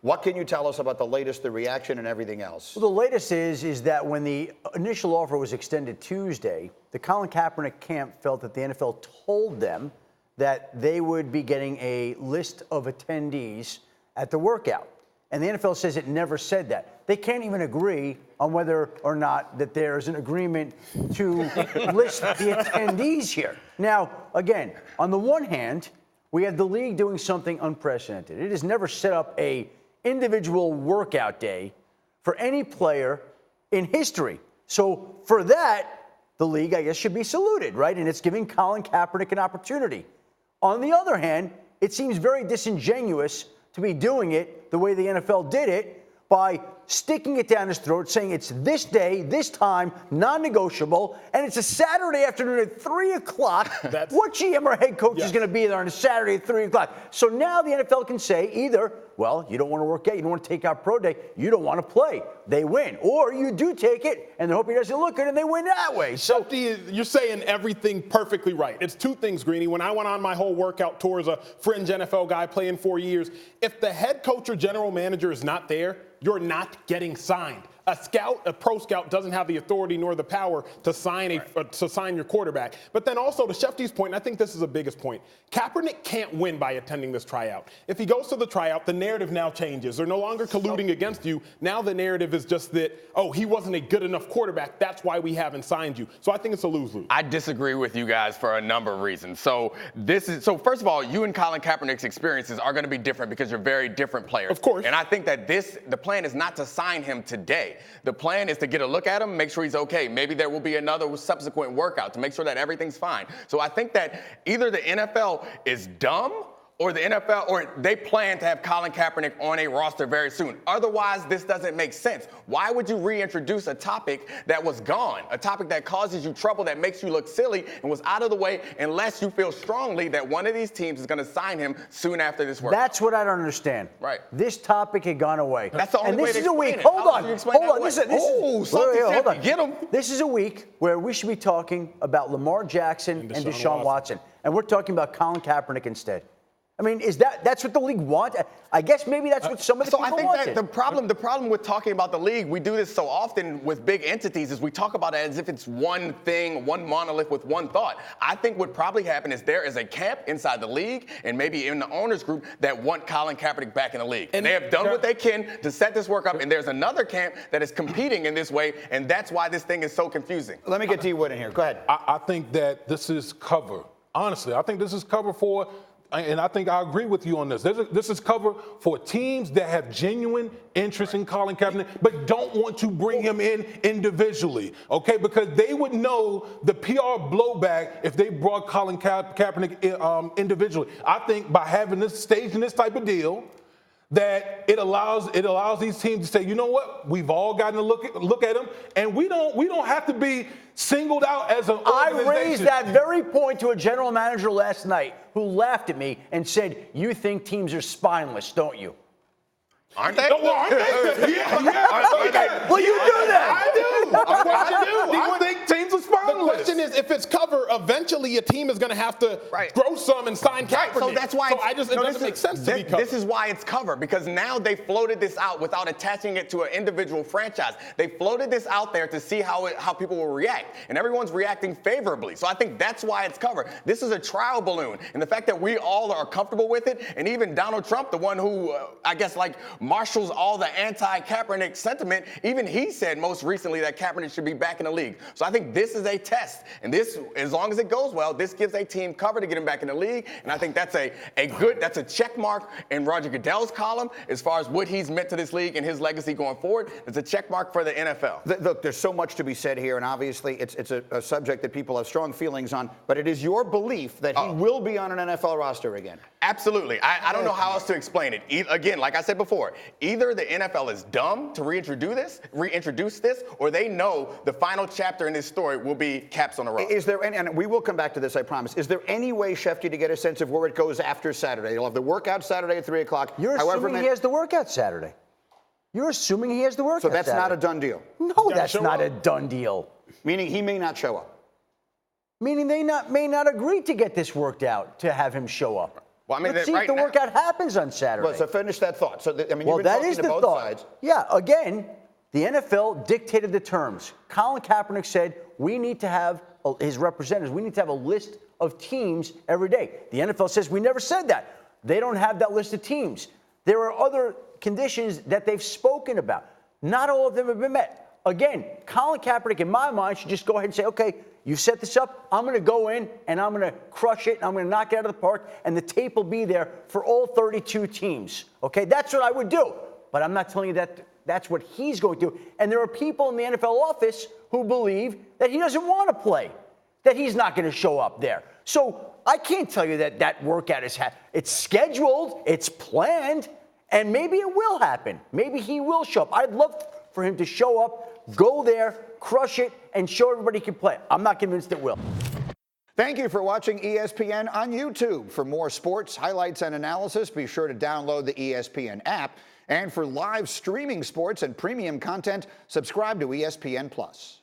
What can you tell us about the latest, the reaction, and everything else? Well, the latest is that when the initial offer was extended Tuesday, the Colin Kaepernick camp felt that the NFL told them that they would be getting a list of attendees at the workout. And the NFL says it never said that. They can't even agree on whether or not that there's an agreement to list the attendees here. Now, again, on the one hand, we have the league doing something unprecedented. It has never set up a individual workout day for any player in history. So for that, the league, I guess, should be saluted, right? And it's giving Colin Kaepernick an opportunity. On the other hand, it seems very disingenuous to be doing it the way the NFL did it by sticking it down his throat, saying it's this day, this time, non-negotiable, and it's a Saturday afternoon at 3 o'clock. What GM or head coach is going to be there on a Saturday at 3 o'clock? So now the NFL can say either, well, you don't want to work out, you don't want to take out pro day, you don't want to play. They win. Or you do take it, and they hope he doesn't look good, and they win that way. So you're saying everything perfectly right. It's two things, Greeny. When I went on my whole workout tour as a fringe NFL guy playing 4 years, if the head coach or general manager is not there, you're not getting signed. A scout, a pro scout, doesn't have the authority nor the power to sign your quarterback. But then also to Schefter's point, and I think this is the biggest point, Kaepernick can't win by attending this tryout. If he goes to the tryout, the narrative now changes. They're no longer colluding against you. Now the narrative is just that, oh, he wasn't a good enough quarterback. That's why we haven't signed you. So I think it's a lose-lose. I disagree with you guys for a number of reasons. So first of all, you and Colin Kaepernick's experiences are going to be different because you're very different players. Of course. And I think that the plan is not to sign him today. The plan is to get a look at him, make sure he's okay. Maybe there will be another subsequent workout to make sure that everything's fine. So I think that either the NFL is dumb or the NFL, or they plan to have Colin Kaepernick on a roster very soon. Otherwise, this doesn't make sense. Why would you reintroduce a topic that was gone, a topic that causes you trouble, that makes you look silly and was out of the way, unless you feel strongly that one of these teams is going to sign him soon after this workout? That's what I don't understand. Right. This topic had gone away. That's the only way to explain it. Hold on. Hold on. Get him. This is a week where we should be talking about Lamar Jackson and Deshaun Watson. And we're talking about Colin Kaepernick instead. I mean, that's what the league wants? I guess maybe that's what some of the people wanted. So I think that the problem with talking about the league, we do this so often with big entities, is we talk about it as if it's one thing, one monolith with one thought. I think what probably happened is there is a camp inside the league and maybe in the owners group that want Colin Kaepernick back in the league. And they have done what they can to set this work up, and there's another camp that is competing in this way, and that's why this thing is so confusing. Let me get to you, Wood, in here. Go ahead. I think that this is cover. Honestly, I think this is cover for, and I think I agree with you on this. This is cover for teams that have genuine interest in Colin Kaepernick, but don't want to bring him in individually, okay? Because they would know the PR blowback if they brought Colin Kaepernick individually. I think by having this staging this type of deal, that it allows these teams to say, you know what, we've all gotten to look at him, and we don't have to be singled out as an organization. I raised that very point to a general manager last night who laughed at me and said, "You think teams are spineless, don't you?" Aren't they? No, aren't they? Yeah. Okay. Well, you do that. I do. I think teams are spineless. The question is, if it's cover, eventually a team is going to have to grow some and sign Kaepernick. So that's why it doesn't make sense to be cover. This is why it's cover, because now they floated this out without attaching it to an individual franchise. They floated this out there to see how people will react, and everyone's reacting favorably. So I think that's why it's cover. This is a trial balloon, and the fact that we all are comfortable with it, and even Donald Trump, the one who I guess marshals all the anti-Kaepernick sentiment, even he said most recently that Kaepernick should be back in the league. So I think this is a test. And this, as long as it goes well, this gives a team cover to get him back in the league. And I think that's a check mark in Roger Goodell's column as far as what he's meant to this league and his legacy going forward. It's a check mark for the NFL. Look, there's so much to be said here, and obviously it's a subject that people have strong feelings on, but it is your belief that he will be on an NFL roster again. Absolutely. I don't know how else to explain it. Again, like I said before, either the NFL is dumb to reintroduce this, or they know the final chapter in this story will be caps on the road. Is there any, and we will come back to this, I promise, is there any way, Schefter, to get a sense of where it goes after Saturday? You'll have the workout Saturday at 3 o'clock. You're assuming he has the workout Saturday. You're assuming he has the workout Saturday. So that's Saturday. not a done deal? No, that's not a done deal. Meaning he may not show up? Meaning they may not agree to get this worked out to have him show up. Well, I mean, let's see if the workout happens on Saturday. Well, so finish that thought. So, I mean, Well, you've been that talking is to the both thought. sides. Yeah, again, the NFL dictated the terms. Colin Kaepernick said we need to have, his representatives, we need to have a list of teams every day. The NFL says we never said that. They don't have that list of teams. There are other conditions that they've spoken about. Not all of them have been met. Again, Colin Kaepernick, in my mind, should just go ahead and say, okay, you set this up, I'm going to go in and I'm going to crush it and I'm going to knock it out of the park and the tape will be there for all 32 teams. Okay, that's what I would do. But I'm not telling you that that's what he's going to do. And there are people in the NFL office who believe that he doesn't want to play, that he's not going to show up there. So I can't tell you that that workout is it's scheduled, it's planned, and maybe it will happen. Maybe he will show up. I'd love for him to show up, go there, crush it, and show everybody he can play. I'm not convinced it will. Thank you for watching ESPN on YouTube. For more sports, highlights, and analysis, be sure to download the ESPN app. And for live streaming sports and premium content, subscribe to ESPN+.